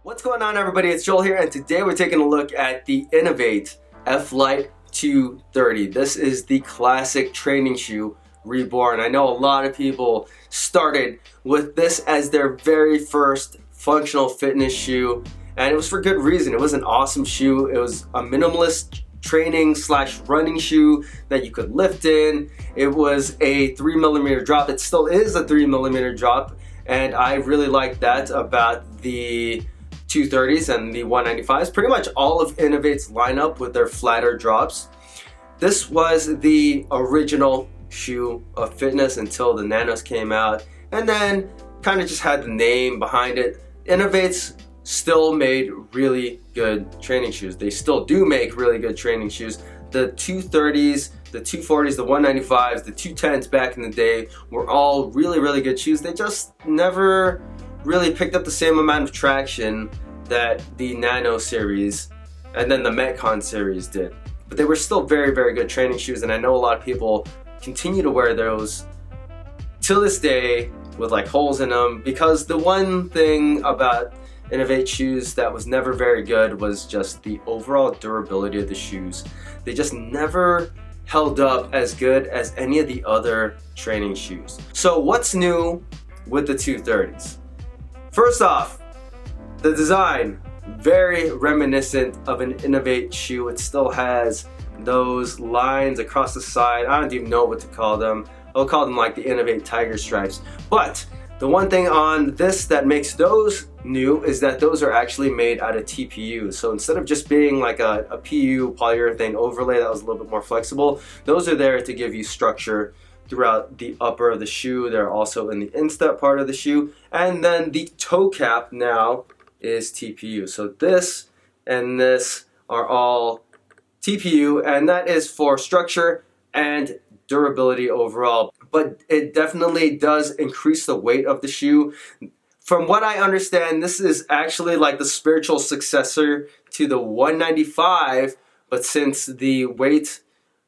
What's going on, everybody? It's Joel here, and today we're taking a look at the Inov-8 F-Lite 230. This is the classic training shoe, Reborn. I know a lot of people started with this as their very first functional fitness shoe, and it was for good reason. It was an awesome shoe. It was a minimalist training slash running shoe that you could lift in. It was a 3mm drop. It still is a 3mm drop, and I really like that about the 230s and the 195s. Pretty much all of Inov-8's lineup with their flatter drops. This was the original shoe of fitness until the Nanos came out, and then kind of just had the name behind it. Inov-8's still made really good training shoes. They still do make really good training shoes. The 230s, the 240s, the 195s, the 210s back in the day were all really good shoes. They just never really picked up the same amount of traction that the Nano series and then the Metcon series did. But they were still very good training shoes, and I know a lot of people continue to wear those till this day with like holes in them, because the one thing about Inov-8 shoes that was never very good was just the overall durability of the shoes. They just never held up as good as any of the other training shoes. So what's new with the 230s? First off, the design, very reminiscent of an Inov-8 shoe. It still has those lines across the side. I don't even know what to call them. I'll call them like the Inov-8 tiger stripes. But the one thing on this that makes those new is that those are actually made out of TPU. So instead of just being like a PU polyurethane overlay that was a little bit more flexible, those are there to give you structure throughout the upper of the shoe. They're also in the instep part of the shoe. And then the toe cap now is TPU. So this and this are all TPU, and that is for structure and durability overall. But it definitely does increase the weight of the shoe. From what I understand, this is actually like the spiritual successor to the 195, but since the weight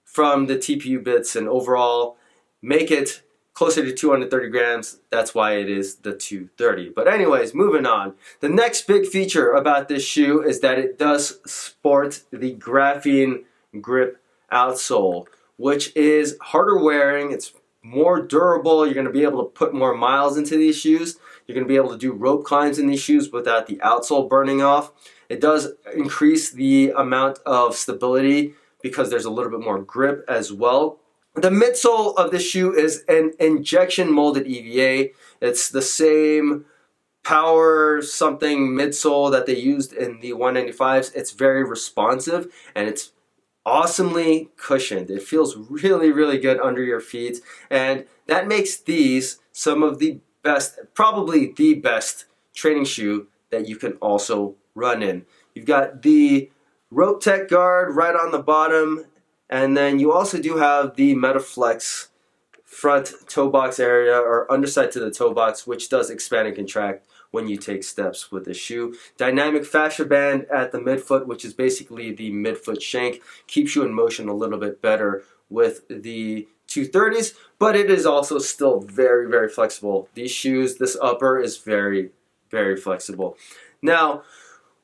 from the TPU bits and overall make it closer to 230 grams, that's why it is the 230. But anyways, moving on. The next big feature about this shoe is that it does sport the Graphene grip outsole, which is harder wearing. It's more durable. You're going to be able to put more miles into these shoes. You're going to be able to do rope climbs in these shoes without the outsole burning off. It does increase the amount of stability because there's a little bit more grip as well. The midsole of this shoe is an injection molded EVA. It's the same power something midsole that they used in the 195s. It's very responsive and it's awesomely cushioned. It feels really good under your feet, and that makes these some of the best, probably the best training shoe that you can also run in. You've got the Rope Tech guard right on the bottom, and then you also do have the MetaFlex front toe box area, or underside to the toe box, which does expand and contract when you take steps with the shoe. Dynamic fascia band at the midfoot, which is basically the midfoot shank, keeps you in motion a little bit better with the 230s, but it is also still very flexible. These shoes, this upper is very flexible. Now,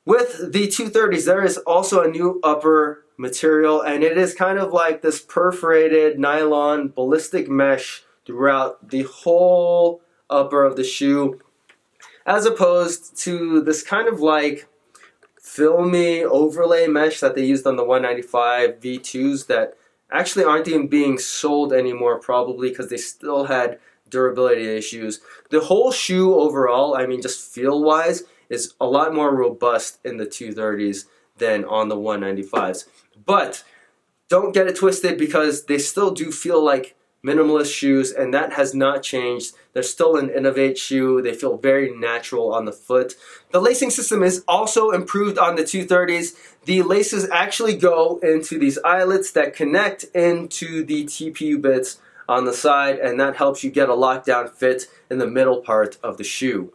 with the 230s, there is also a new upper material, and it is kind of like this perforated nylon ballistic mesh throughout the whole upper of the shoe, as opposed to this kind of like filmy overlay mesh that they used on the 195 V2s that actually aren't even being sold anymore, probably because they still had durability issues. The whole shoe overall, I mean, just feel wise, is a lot more robust in the 230s than on the 195s. But don't get it twisted, because they still do feel like minimalist shoes, and that has not changed. They're still an Inov-8 shoe. They feel very natural on the foot. The lacing system is also improved on the 230s. The laces actually go into these eyelets that connect into the TPU bits on the side, and that helps you get a lockdown fit in the middle part of the shoe.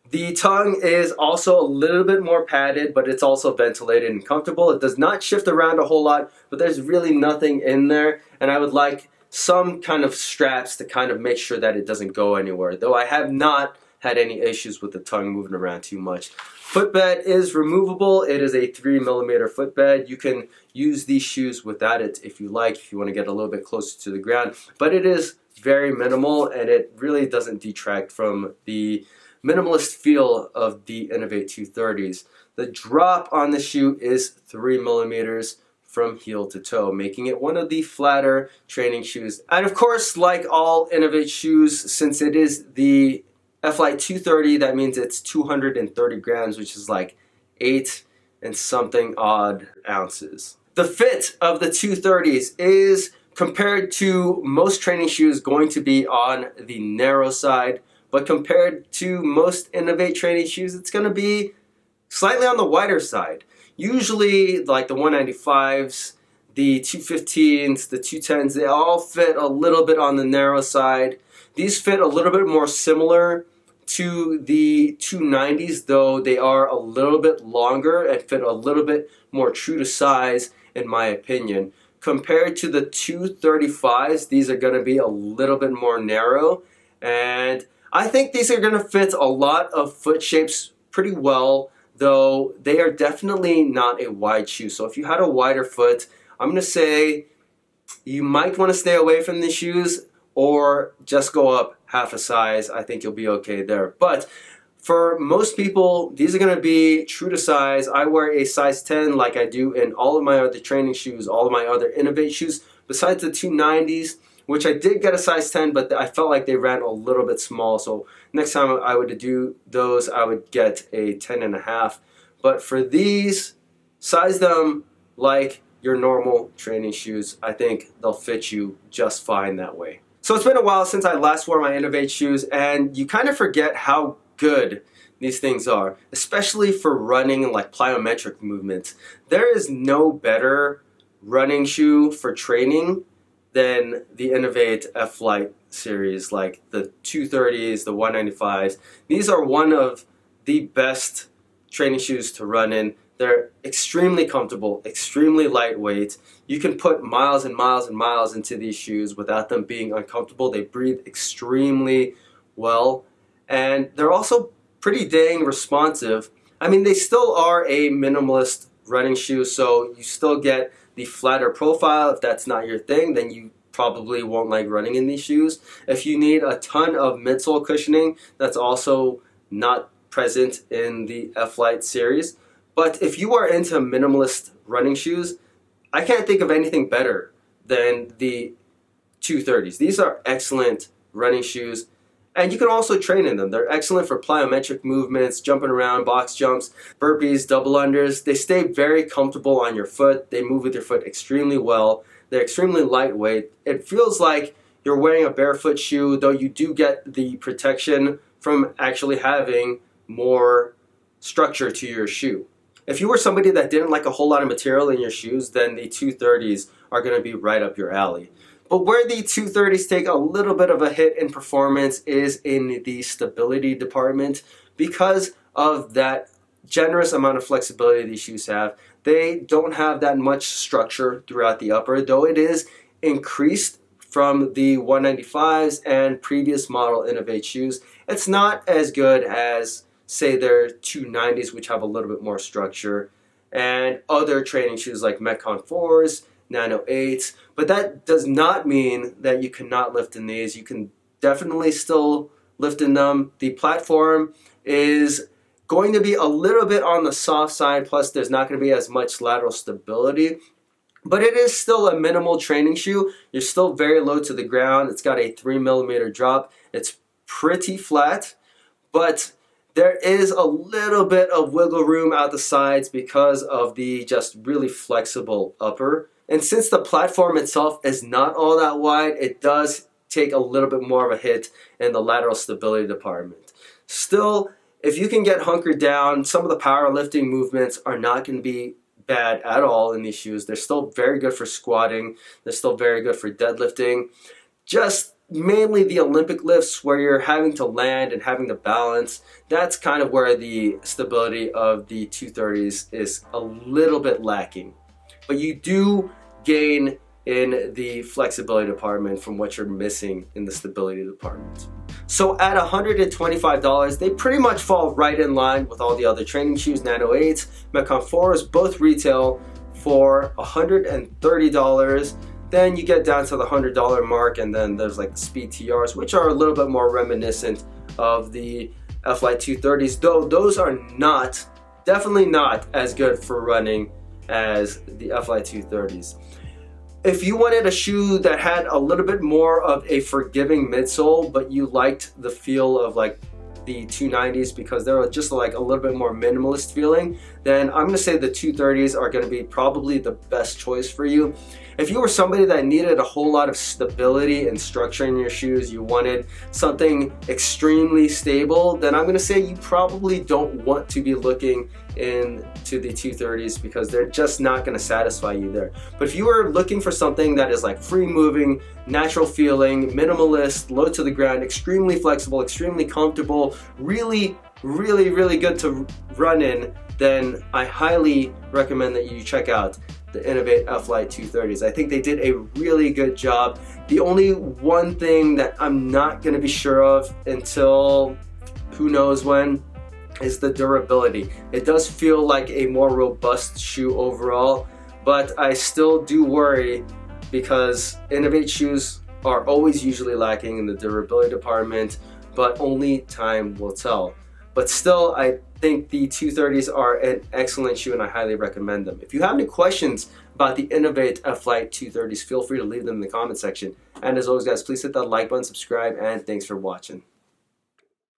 The tongue is also a little bit more padded, but it's also ventilated and comfortable. It does not shift around a whole lot, but there's really nothing in there, and I would like some kind of straps to kind of make sure that it doesn't go anywhere. Though I have not had any issues with the tongue moving around too much. Footbed is removable. It is a 3mm footbed. You can use these shoes without it if you like, if you want to get a little bit closer to the ground. But it is very minimal, and it really doesn't detract from the minimalist feel of the Inov-8 230s. The drop on the shoe is 3mm from heel to toe, making it one of the flatter training shoes. And of course, like all Inov-8 shoes, since it is the F-Lite 230, that means it's 230 grams, which is like 8 and something odd ounces. The fit of the 230s is, compared to most training shoes, going to be on the narrow side, but compared to most Inov-8 training shoes, it's going to be slightly on the wider side. Usually, like the 195s, the 215s, the 210s, they all fit a little bit on the narrow side. These fit a little bit more similar to the 290s, though they are a little bit longer and fit a little bit more true to size, in my opinion. Compared to the 235s, these are going to be a little bit more narrow, and I think these are going to fit a lot of foot shapes pretty well, though they are definitely not a wide shoe. So if you had a wider foot, I'm going to say you might want to stay away from these shoes or just go up half a size. I think you'll be okay there. But for most people, these are going to be true to size. I wear a size 10 like I do in all of my other training shoes, all of my other Inov-8 shoes, besides the 290s, which I did get a size 10, but I felt like they ran a little bit small. So next time I would do those, I would get a 10.5. But for these, size them like your normal training shoes. I think they'll fit you just fine that way. So it's been a while since I last wore my Inov-8 shoes, and you kind of forget how good these things are, especially for running and like plyometric movements. There is no better running shoe for training than the Inov-8 F-Lite series, like the 230s, the 195s. These are one of the best training shoes to run in. They're extremely comfortable, extremely lightweight. You can put miles and miles and miles into these shoes without them being uncomfortable. They breathe extremely well, and they're also pretty dang responsive. I mean, they still are a minimalist running shoe, so you still get the flatter profile. If that's not your thing, then you probably won't like running in these shoes. If you need a ton of midsole cushioning, that's also not present in the F-Lite series. But if you are into minimalist running shoes, I can't think of anything better than the 230s. These are excellent running shoes, and you can also train in them. They're excellent for plyometric movements, jumping around, box jumps, burpees, double unders. They stay very comfortable on your foot. They move with your foot extremely well. They're extremely lightweight. It feels like you're wearing a barefoot shoe, though you do get the protection from actually having more structure to your shoe. If you were somebody that didn't like a whole lot of material in your shoes, then the 230s are going to be right up your alley. But where the 230s take a little bit of a hit in performance is in the stability department. Because of that generous amount of flexibility these shoes have, they don't have that much structure throughout the upper, though it is increased from the 195s and previous model Inov-8 shoes. It's not as good as, say, their 290s, which have a little bit more structure, and other training shoes like Metcon 4s, Nano 8s. But that does not mean that you cannot lift in these. You can definitely still lift in them. The platform is going to be a little bit on the soft side, plus there's not going to be as much lateral stability. But it is still a minimal training shoe. You're still very low to the ground. It's got a 3mm drop. It's pretty flat, but there is a little bit of wiggle room out the sides because of the just really flexible upper. And since the platform itself is not all that wide, it does take a little bit more of a hit in the lateral stability department. Still, if you can get hunkered down, some of the powerlifting movements are not going to be bad at all in these shoes. They're still very good for squatting. They're still very good for deadlifting. Just mainly the Olympic lifts where you're having to land and having to balance. That's kind of where the stability of the 230s is a little bit lacking. But you do gain in the flexibility department from what you're missing in the stability department. So at $125, they pretty much fall right in line with all the other training shoes. Nano 8s, Metcon 4s, both retail for $130. Then you get down to the $100 mark, and then there's like the Speed TRs, which are a little bit more reminiscent of the F-Lite 230s, though those are not, definitely not as good for running as the F-Lite 230s. If you wanted a shoe that had a little bit more of a forgiving midsole, but you liked the feel of like the 290s because they're just like a little bit more minimalist feeling, then I'm gonna say the 230s are gonna be probably the best choice for you. If you were somebody that needed a whole lot of stability and structure in your shoes, you wanted something extremely stable, then I'm gonna say you probably don't want to be looking into the 230s because they're just not gonna satisfy you there. But if you are looking for something that is like free moving, natural feeling, minimalist, low to the ground, extremely flexible, extremely comfortable, really good to run in, then I highly recommend that you check out the Inov-8 F-Lite 230s. I think they did a really good job. The only one thing that I'm not going to be sure of until who knows when is the durability. It does feel like a more robust shoe overall, but I still do worry because Inov-8 shoes are always usually lacking in the durability department, but only time will tell. But still, I think the 230s are an excellent shoe and I highly recommend them. If you have any questions about the Inov-8 F-Lite 230s, feel free to leave them in the comment section. And as always guys, please hit that like button, subscribe, and thanks for watching.